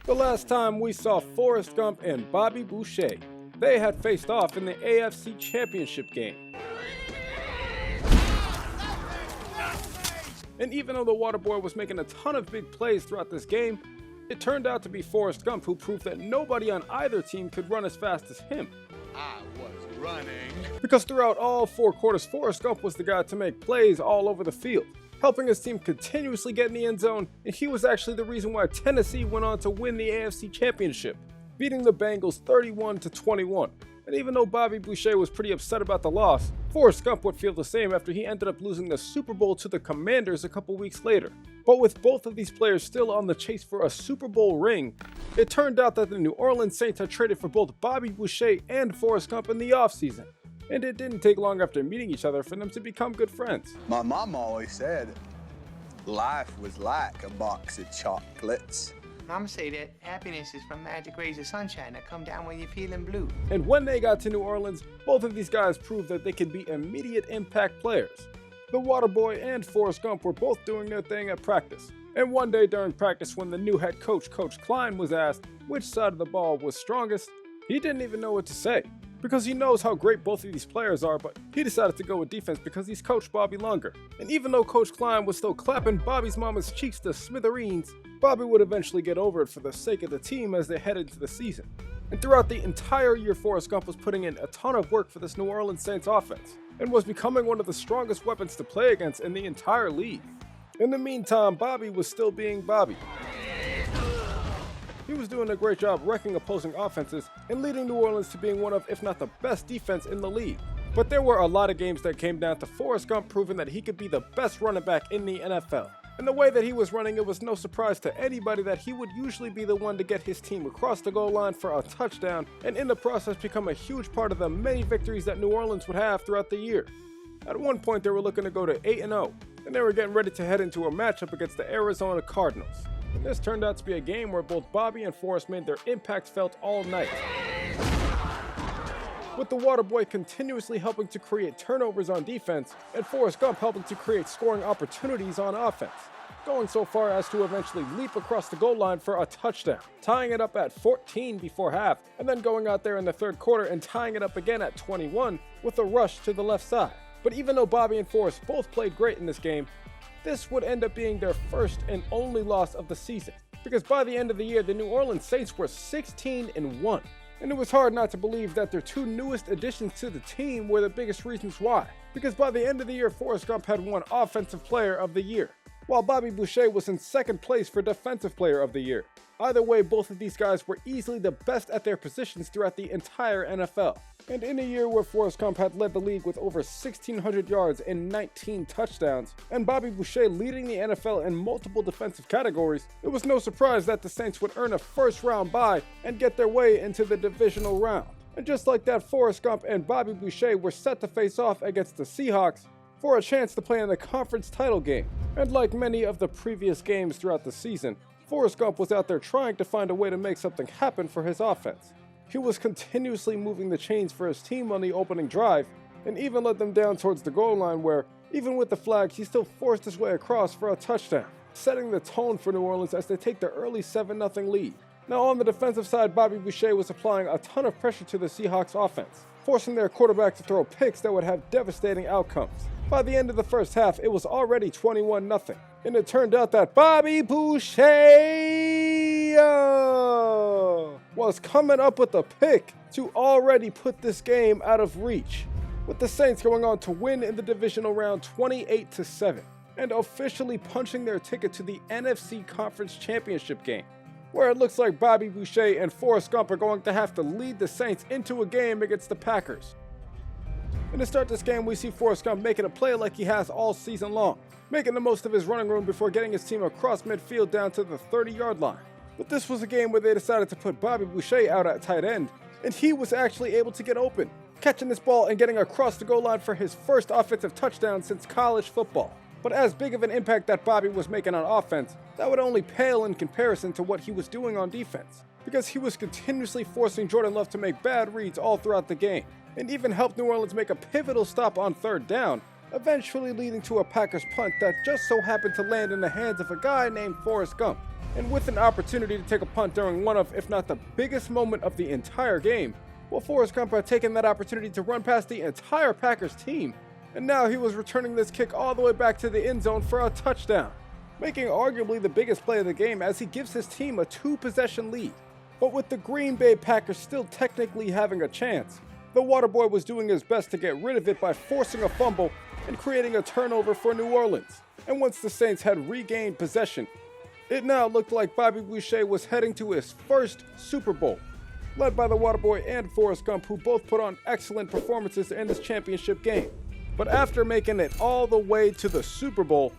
The last time we saw Forrest Gump and Bobby Boucher, they had faced off in the AFC Championship game. And even though the Waterboy was making a ton of big plays throughout this game, it turned out to be Forrest Gump who proved that nobody on either team could run as fast as him. I was running. Because throughout all 4 quarters, Forrest Gump was the guy to make plays all over the field, helping his team continuously get in the end zone, and he was actually the reason why Tennessee went on to win the AFC Championship, beating the Bengals 31-21. And even though Bobby Boucher was pretty upset about the loss, Forrest Gump would feel the same after he ended up losing the Super Bowl to the Commanders a couple weeks later. But with both of these players still on the chase for a Super Bowl ring, it turned out that the New Orleans Saints had traded for both Bobby Boucher and Forrest Gump in the offseason. And it didn't take long after meeting each other for them to become good friends. My mom always said life was like a box of chocolates. Mama say that happiness is from magic rays of sunshine that come down when you're feeling blue. And when they got to New Orleans, both of these guys proved that they could be immediate impact players. The Waterboy and Forrest Gump were both doing their thing at practice. And one day during practice, when the new head coach, Coach Klein, was asked which side of the ball was strongest, he didn't even know what to say. Because he knows how great both of these players are, but he decided to go with defense because he's coached Bobby longer. And even though Coach Klein was still clapping Bobby's mama's cheeks to smithereens, Bobby would eventually get over it for the sake of the team as they head into the season. And throughout the entire year, Forrest Gump was putting in a ton of work for this New Orleans Saints offense, and was becoming one of the strongest weapons to play against in the entire league. In the meantime, Bobby was still being Bobby. He was doing a great job wrecking opposing offenses and leading New Orleans to being one of, if not the best defense in the league. But there were a lot of games that came down to Forrest Gump proving that he could be the best running back in the NFL. And the way that he was running, it was no surprise to anybody that he would usually be the one to get his team across the goal line for a touchdown, and in the process become a huge part of the many victories that New Orleans would have throughout the year. At one point they were looking to go to 8-0, and they were getting ready to head into a matchup against the Arizona Cardinals. And this turned out to be a game where both Bobby and Forrest made their impact felt all night, with the Waterboy continuously helping to create turnovers on defense, and Forrest Gump helping to create scoring opportunities on offense, going so far as to eventually leap across the goal line for a touchdown, tying it up at 14 before half, and then going out there in the third quarter and tying it up again at 21 with a rush to the left side. But even though Bobby and Forrest both played great in this game, this would end up being their first and only loss of the season, because by the end of the year, the New Orleans Saints were 16-1. And it was hard not to believe that their 2 newest additions to the team were the biggest reasons why. Because by the end of the year, Forrest Gump had won Offensive Player of the Year, while Bobby Boucher was in second place for Defensive Player of the Year. Either way, both of these guys were easily the best at their positions throughout the entire NFL. And in a year where Forrest Gump had led the league with over 1,600 yards and 19 touchdowns, and Bobby Boucher leading the NFL in multiple defensive categories, it was no surprise that the Saints would earn a first-round bye and get their way into the divisional round. And just like that, Forrest Gump and Bobby Boucher were set to face off against the Seahawks for a chance to play in the conference title game. And like many of the previous games throughout the season, Forrest Gump was out there trying to find a way to make something happen for his offense. He was continuously moving the chains for his team on the opening drive, and even led them down towards the goal line where, even with the flag, he still forced his way across for a touchdown, setting the tone for New Orleans as they take the early 7-0 lead. Now on the defensive side, Bobby Boucher was applying a ton of pressure to the Seahawks offense, forcing their quarterback to throw picks that would have devastating outcomes. By the end of the first half, it was already 21-0, and it turned out that Bobby Boucher was coming up with a pick to already put this game out of reach, with the Saints going on to win in the divisional round 28-7, and officially punching their ticket to the NFC Conference Championship game, where it looks like Bobby Boucher and Forrest Gump are going to have to lead the Saints into a game against the Packers. And to start this game, we see Forrest Gump making a play like he has all season long, making the most of his running room before getting his team across midfield down to the 30-yard line. But this was a game where they decided to put Bobby Boucher out at tight end, and he was actually able to get open, catching this ball and getting across the goal line for his first offensive touchdown since college football. But as big of an impact that Bobby was making on offense, that would only pale in comparison to what he was doing on defense, because he was continuously forcing Jordan Love to make bad reads all throughout the game, and even helped New Orleans make a pivotal stop on third down, eventually leading to a Packers punt that just so happened to land in the hands of a guy named Forrest Gump. And with an opportunity to take a punt during one of, if not the biggest moment of the entire game, well, Forrest Gump had taken that opportunity to run past the entire Packers team, and now he was returning this kick all the way back to the end zone for a touchdown, making arguably the biggest play of the game as he gives his team a 2-possession lead. But with the Green Bay Packers still technically having a chance, the Waterboy was doing his best to get rid of it by forcing a fumble and creating a turnover for New Orleans. And once the Saints had regained possession, it now looked like Bobby Boucher was heading to his first Super Bowl, led by the Waterboy and Forrest Gump, who both put on excellent performances in this championship game. But after making it all the way to the Super Bowl,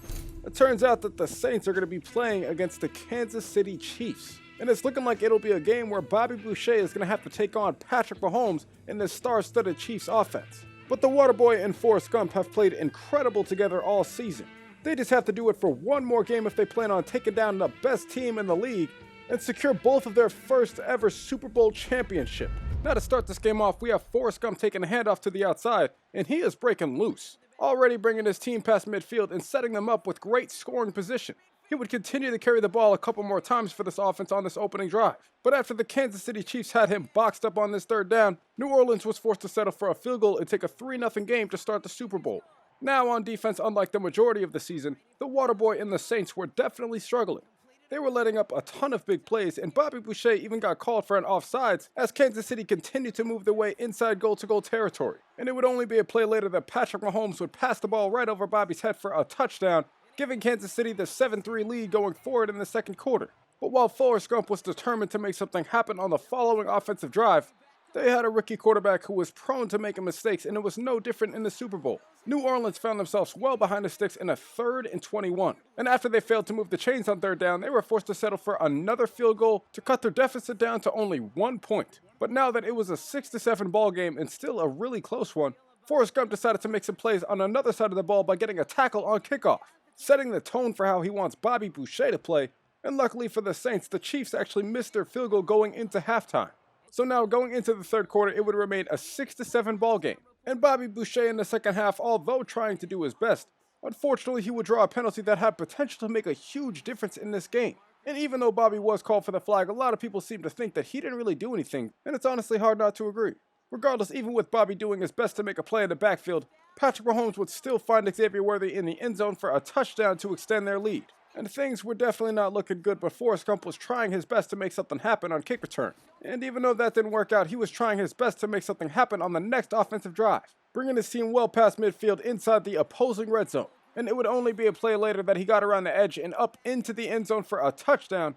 it turns out that the Saints are going to be playing against the Kansas City Chiefs. And it's looking like it'll be a game where Bobby Boucher is going to have to take on Patrick Mahomes in this star-studded Chiefs offense. But the Waterboy and Forrest Gump have played incredible together all season. They just have to do it for one more game if they plan on taking down the best team in the league and secure both of their first ever Super Bowl championship. Now to start this game off, we have Forrest Gump taking a handoff to the outside, and he is breaking loose, already bringing his team past midfield and setting them up with great scoring position. He would continue to carry the ball a couple more times for this offense on this opening drive. But after the Kansas City Chiefs had him boxed up on this third down, New Orleans was forced to settle for a field goal and take a 3-0 game to start the Super Bowl. Now on defense, unlike the majority of the season, the Waterboy and the Saints were definitely struggling. They were letting up a ton of big plays, and Bobby Boucher even got called for an offsides as Kansas City continued to move their way inside goal-to-goal territory. And it would only be a play later that Patrick Mahomes would pass the ball right over Bobby's head for a touchdown, giving Kansas City the 7-3 lead going forward in the second quarter. But while Forrest Gump was determined to make something happen on the following offensive drive, they had a rookie quarterback who was prone to making mistakes, and it was no different in the Super Bowl. New Orleans found themselves well behind the sticks in a 3rd and 21. And after they failed to move the chains on third down, they were forced to settle for another field goal to cut their deficit down to only 1 point. But now that it was a 6-7 ball game and still a really close one, Forrest Gump decided to make some plays on another side of the ball by getting a tackle on kickoff, setting the tone for how he wants Bobby Boucher to play. And luckily for the Saints, the Chiefs actually missed their field goal going into halftime. So now going into the third quarter, it would remain a 6-7 ball game. And Bobby Boucher in the second half, although trying to do his best, unfortunately he would draw a penalty that had potential to make a huge difference in this game. And even though Bobby was called for the flag, a lot of people seem to think that he didn't really do anything, and it's honestly hard not to agree. Regardless, even with Bobby doing his best to make a play in the backfield, Patrick Mahomes would still find Xavier Worthy in the end zone for a touchdown to extend their lead. And things were definitely not looking good, but Forrest Gump was trying his best to make something happen on kick return. And even though that didn't work out, he was trying his best to make something happen on the next offensive drive, bringing his team well past midfield inside the opposing red zone. And it would only be a play later that he got around the edge and up into the end zone for a touchdown,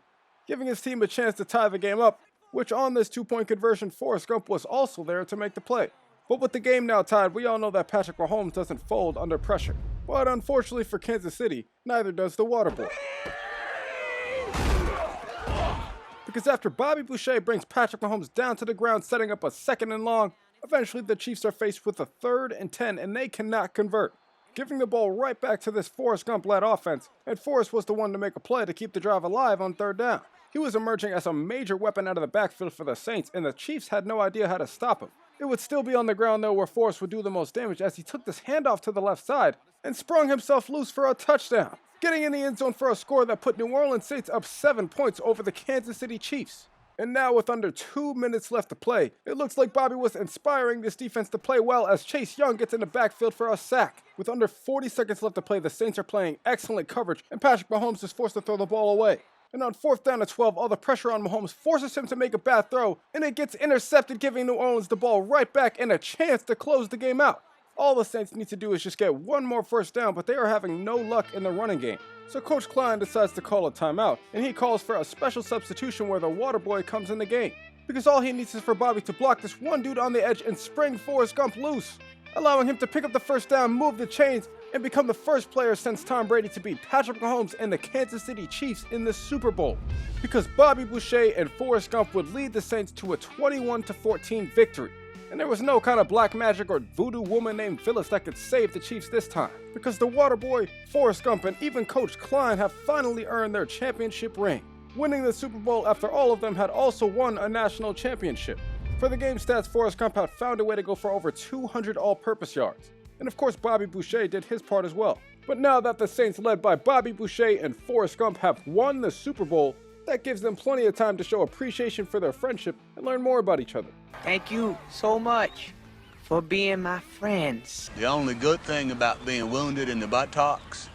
giving his team a chance to tie the game up, which on this 2-point conversion, Forrest Gump was also there to make the play. But with the game now tied, we all know that Patrick Mahomes doesn't fold under pressure. But unfortunately for Kansas City, neither does the Waterboy. Because after Bobby Boucher brings Patrick Mahomes down to the ground, setting up a 2nd and long, eventually the Chiefs are faced with a 3rd and 10, and they cannot convert, giving the ball right back to this Forrest Gump-led offense, and Forrest was the one to make a play to keep the drive alive on 3rd down. He was emerging as a major weapon out of the backfield for the Saints, and the Chiefs had no idea how to stop him. It would still be on the ground though, where Forrest would do the most damage as he took this handoff to the left side and sprung himself loose for a touchdown, getting in the end zone for a score that put New Orleans Saints up 7 points over the Kansas City Chiefs. And now with under 2 minutes left to play, it looks like Bobby was inspiring this defense to play well as Chase Young gets in the backfield for a sack. With under 40 seconds left to play, the Saints are playing excellent coverage and Patrick Mahomes is forced to throw the ball away. And on 4th down and 12, all the pressure on Mahomes forces him to make a bad throw, and it gets intercepted, giving New Orleans the ball right back and a chance to close the game out. All the Saints need to do is just get one more first down, but they are having no luck in the running game. So Coach Klein decides to call a timeout, and he calls for a special substitution where the Waterboy comes in the game. Because all he needs is for Bobby to block this one dude on the edge and spring Forrest Gump loose, allowing him to pick up the first down, move the chains, and become the first player since Tom Brady to beat Patrick Mahomes and the Kansas City Chiefs in the Super Bowl. Because Bobby Boucher and Forrest Gump would lead the Saints to a 21-14 victory. And there was no kind of black magic or voodoo woman named Phyllis that could save the Chiefs this time. Because the Waterboy, Forrest Gump, and even Coach Klein have finally earned their championship ring, winning the Super Bowl after all of them had also won a national championship. For the game stats, Forrest Gump had found a way to go for over 200 all-purpose yards. And of course Bobby Boucher did his part as well. But now that the Saints led by Bobby Boucher and Forrest Gump have won the Super Bowl, That gives them plenty of time to show appreciation for their friendship and learn more about each other. Thank you so much for being my friends. The only good thing about being wounded in the buttocks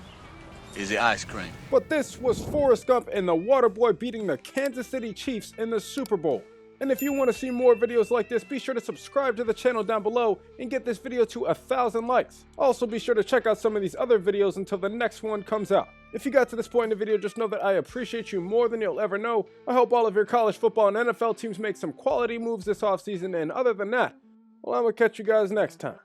is the ice cream. But this was Forrest Gump and the Waterboy beating the Kansas City Chiefs in the Super Bowl. And if you want to see more videos like this, be sure to subscribe to the channel down below and get this video to 1,000 likes. Also be sure to check out some of these other videos until the next one comes out. If you got to this point in the video, just know that I appreciate you more than you'll ever know. I hope all of your college football and NFL teams make some quality moves this offseason, and other than that, well, I'm gonna catch you guys next time.